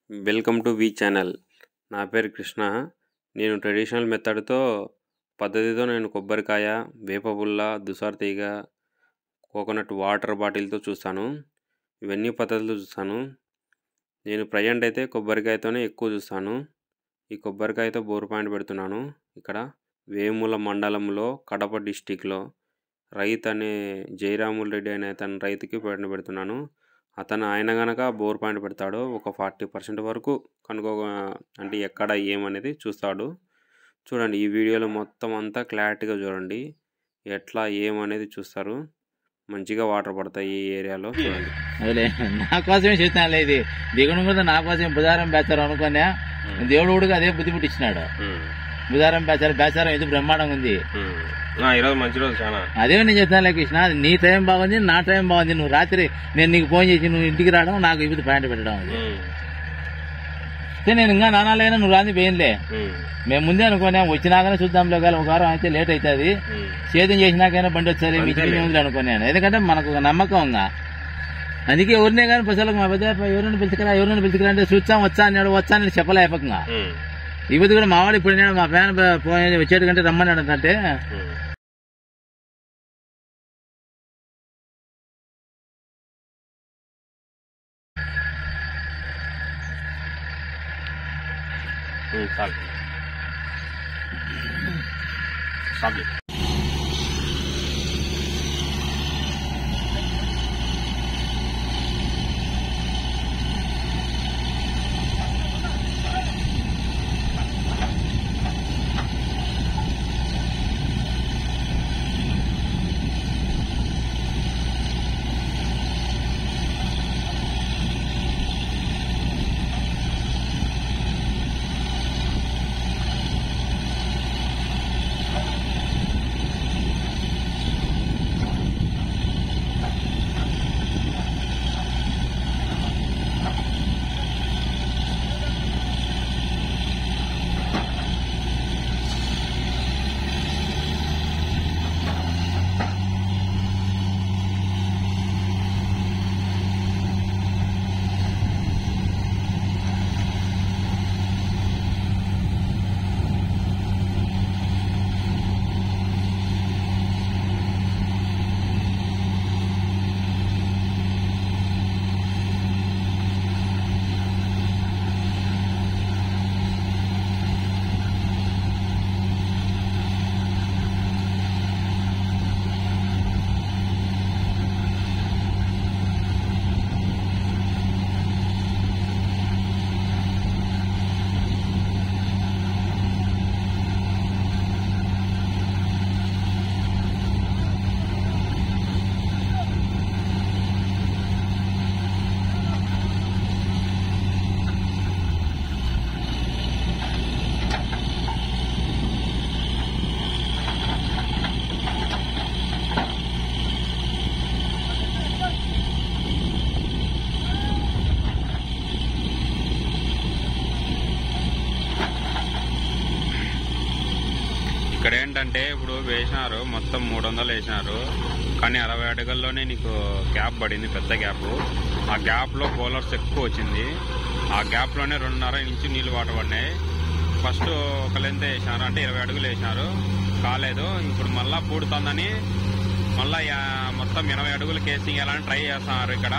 Welcome to V channel. నా పేరు కృష్ణ. నేను ట్రెడిషనల్ మెథడ్‌తో పద్ధతితో నేను కొబ్బరికాయ, వేపపుల్ల, దుసార్ తీగ, కోకోనట్ వాటర్ బాటిల్‌తో చూస్తాను. ఇవన్నీ పద్ధతులు చూస్తాను. నేను ప్రెజెంట్ అయితే కొబ్బరికాయతోనే ఎక్కువ చూస్తాను. ఈ కొబ్బరికాయతో బోర్ పాయింట్ పెడుతున్నాను. ఇక్కడ వేముల మండలంలో కడప డిస్ట్రిక్ట్‌లో రైతు అనే జయరాములు రెడ్డి అనే అతను రైతుకి పెడుతున్నాను. ఆయన గనక బోర్ పాయింట్ పెడతాడు. ఒక 40% వరకు అంటే ఎక్కడ ఏమనేది చూస్తాడు. చూడండి ఈ వీడియోలో మొత్తం అంతా క్లారిటీగా చూడండి. ఎట్లా ఏమనేది చూస్తారు. మంచిగా వాటర్ పడతాయి ఈ ఏరియాలో చూడండి. అదే నా కోసమే చేస్తానులే, ఇది దిగుడు మీద నా కోసం బుధారం బేచారం అనుకున్నా. దేవుడు కూడా అదే బుద్ధి పుట్టించినాడు. బుధారం బేచారం ఇది బ్రహ్మాండంగా ఉంది. ఈరోజు మంచి రోజు చాలా. అదే నేను చెప్తానులే కృష్ణ, నీ టైం బాగుంది, నా టైం బాగుంది. నువ్వు రాత్రి నేను నీకు ఫోన్ చేసి నువ్వు ఇంటికి రావడం, నాకు ఇప్పుడు పాయింట్ పెట్టడం. అది నేను ఇంకా నానాలైనా నువ్వు రాని పోయినలే. మేము ముందే అనుకున్నాం వచ్చినాకనే చూద్దాంలే, కానీ ఒక వారం అయితే లేట్ అవుతుంది, సేద్యం చేసినాకైనా బండి వచ్చారు మీకు అనుకున్నాను. ఎందుకంటే మనకు ఒక నమ్మకం ఉందా. అందుకే ఎవరినే కానీ ప్రజలకు మా పెద్ద ఎవరైనా పిలుచుకురా అంటే చూస్తాం వచ్చా అన్నాడు. వచ్చా అని చెప్పలేపకంగా ఇవద్దు కూడా మావాడు ఇప్పుడు మా ఫ్యాన్ వచ్చేటి కంటే రమ్మన్నాడు అంటే ఇక్కడ ఏంటంటే ఇప్పుడు వేసినారు మొత్తం 300 వేసినారు, కానీ 60 అడుగుల్లోనే నీకు గ్యాప్ పడింది, పెద్ద గ్యాప్. ఆ గ్యాప్లో బౌలర్స్ ఎక్కువ వచ్చింది. ఆ గ్యాప్లోనే 2.5 ఇంచు నీళ్లు వాటర్ పడినాయి. ఫస్ట్ ఒక లెంత్ వేసినారు, అంటే 20 అడుగులు వేసినారు, కాలేదు. ఇప్పుడు మళ్ళా పూడుతుందని మళ్ళా మొత్తం 80 అడుగులు కేసింగ్ వేయాలని ట్రై చేస్తున్నారు. ఇక్కడ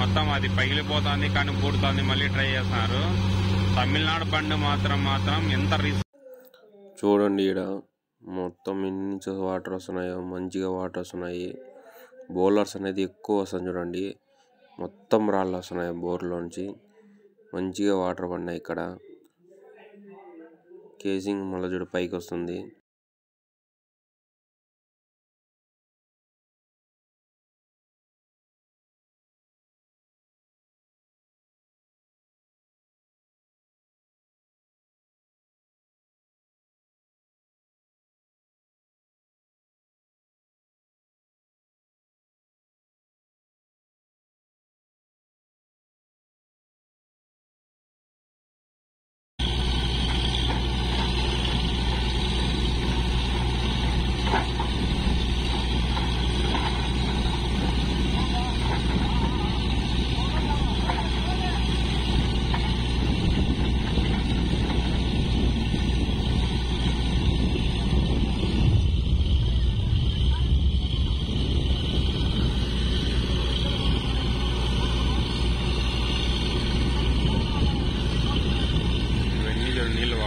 మొత్తం అది పగిలిపోతుంది కానీ పూడుతుంది, మళ్ళీ ట్రై చేస్తున్నారు. తమిళనాడు బండి మాత్రం ఎంత రిస్క్ చూడండి. ఇక్కడ మొత్తం ఎన్ని ఇంచెస్ వాటర్ వస్తున్నాయో, మంచిగా వాటర్ వస్తున్నాయి. బౌలర్స్ అనేది ఎక్కువ వస్తుంది చూడండి, మొత్తం రాళ్ళు వస్తున్నాయి బోర్లోంచి. మంచిగా వాటర్ పడినాయి. ఇక్కడ కేసింగ్ మళ్ళీ చూడు పైకి వస్తుంది.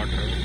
వాటర్.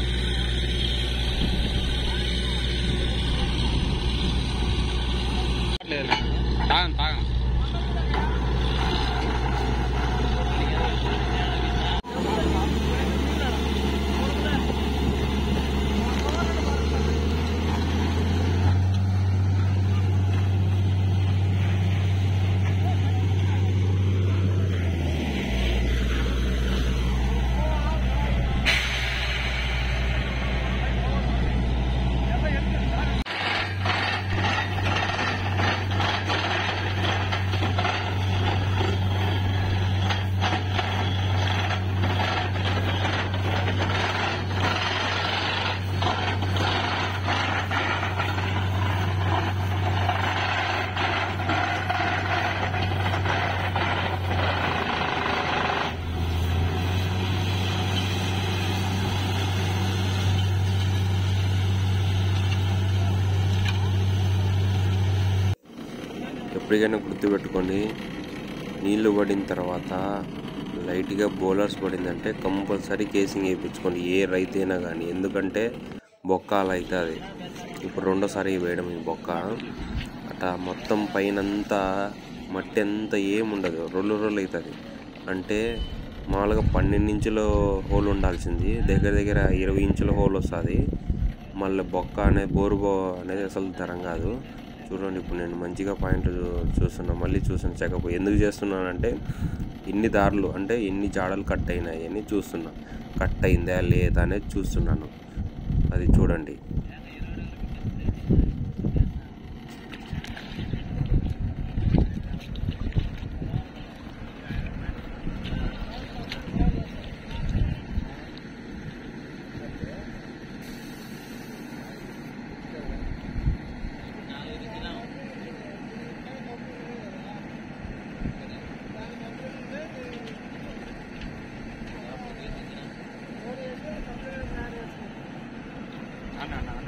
ఎప్పటికైనా గుర్తుపెట్టుకోండి, నీళ్లు పడిన తర్వాత లైట్గా బౌలర్స్ పడిందంటే కంపల్సరీ కేసింగ్ వేయించుకోండి, ఏ రైతు అయినా కానీ. ఎందుకంటే బొక్క అలా అవుతుంది. ఇప్పుడు రెండోసారి వేయడం ఈ బొక్క అట్లా మొత్తం పైనంతా మట్టి అంతా ఏముండదు, రొల్లు అవుతుంది. అంటే మామూలుగా 12 ఇంచుల హోల్ ఉండాల్సింది దగ్గర దగ్గర 20 ఇంచుల హోల్ వస్తుంది. మళ్ళీ బొక్క అనేది అనేది అసలు తరం కాదు. చూడండి, ఇప్పుడు నేను మంచిగా పాయింట్ చూస్తున్నా, మళ్ళీ చూసాను చెకప్. ఎందుకు చేస్తున్నానంటే ఎన్ని దారులు అంటే ఎన్ని జాడలు కట్ అయినాయి అని చూస్తున్నా, కట్ అయిందా లేదా అనేది చూస్తున్నాను. అది చూడండి. అన్న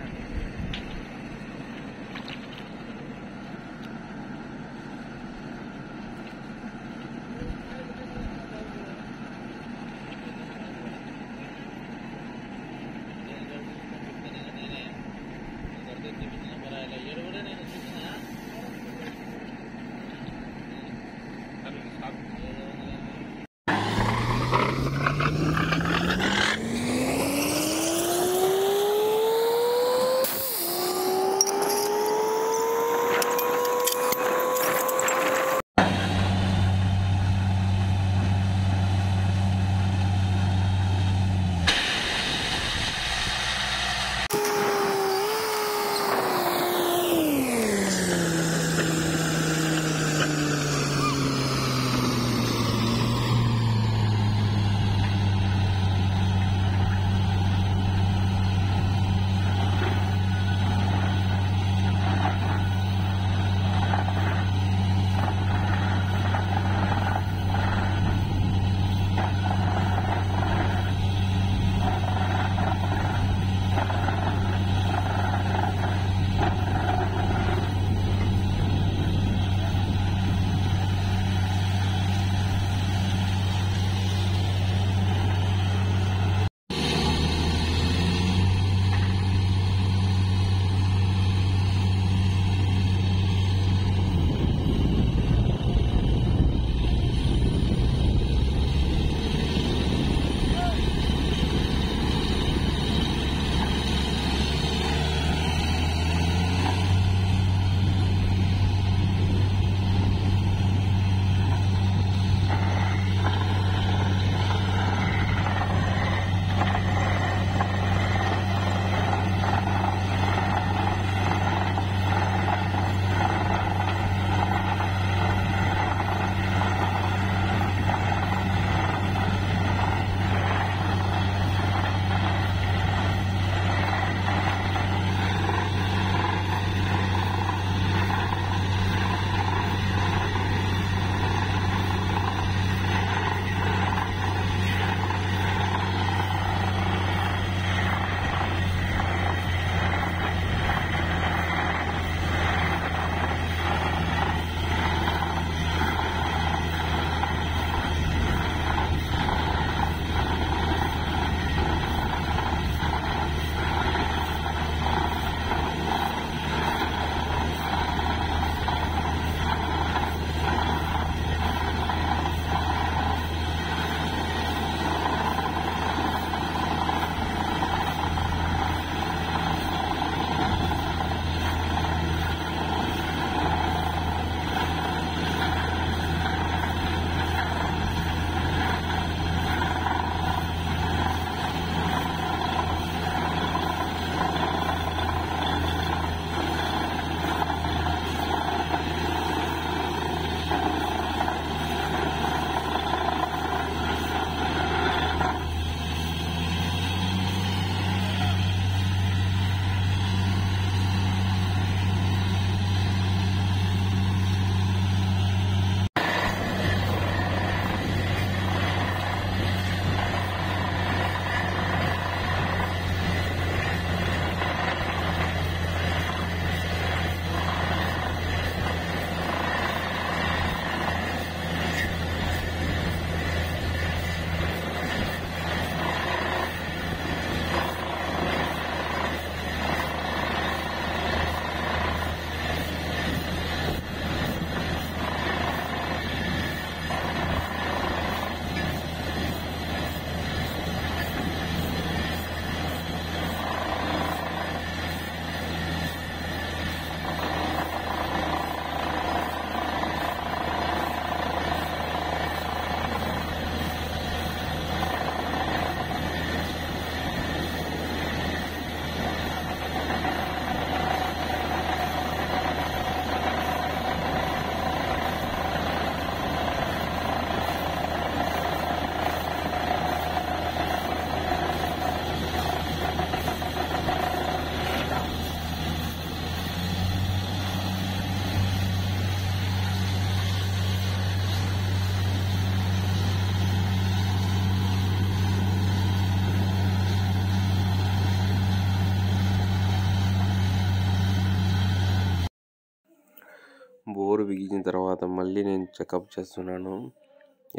బిగించిన తర్వాత మళ్ళీ నేను చెకప్ చేస్తున్నాను.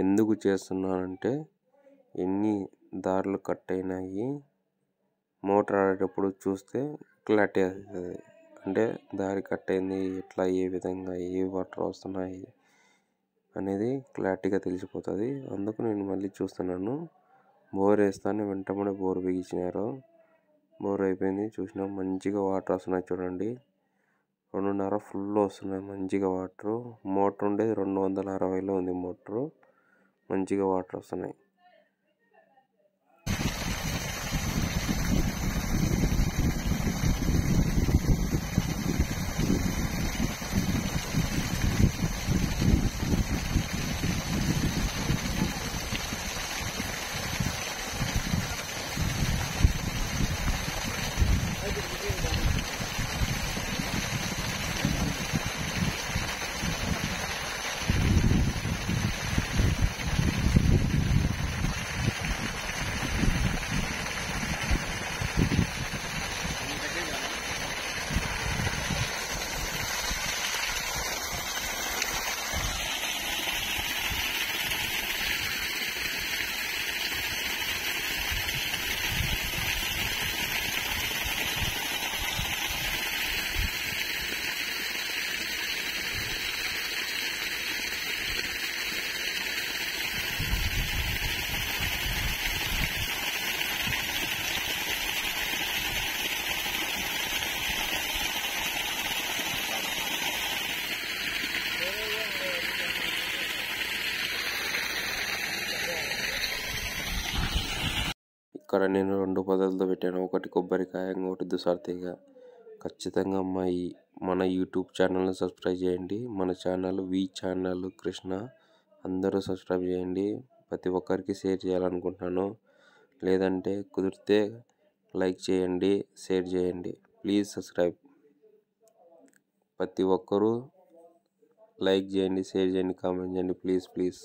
ఎందుకు చేస్తున్నానంటే ఎన్ని దారులు కట్ అయినాయి మోటార్ ఆడేటప్పుడు చూస్తే క్లారిటీ అవుతుంది. అంటే దారి కట్ అయింది, ఎట్లా, ఏ విధంగా, ఏ వాటర్ వస్తున్నాయి అనేది క్లారిటీగా తెలిసిపోతుంది. అందుకు నేను మళ్ళీ చూస్తున్నాను. బోర్ వేస్తాను వెంటనే బోర్ బిగించినారు. బోర్ అయిపోయింది. చూసినా మంచిగా వాటర్ వస్తున్నాయి చూడండి. 2.5 ఫుల్ వస్తున్నాయి మంచిగా వాటరు. మోటార్ ఉండేది 260లో ఉంది మోటారు. మంచిగా వాటర్ వస్తున్నాయి. ఇక్కడ నేను 2 పద్ధతులతో పెట్టాను. ఒకటి కొబ్బరికాయ, ఇంకొకటి దుసార్ తీగ. ఖచ్చితంగా మన యూట్యూబ్ ఛానల్ని సబ్స్క్రైబ్ చేయండి. మన ఛానల్ ఛానల్ కృష్ణ. అందరూ సబ్స్క్రైబ్ చేయండి. ప్రతి ఒక్కరికి షేర్ చేయాలనుకుంటున్నాను. లేదంటే కుదిరితే లైక్ చేయండి, షేర్ చేయండి. Please subscribe. ప్రతి ఒక్కరూ లైక్ చేయండి, షేర్ చేయండి, కామెంట్ చేయండి. ప్లీజ్.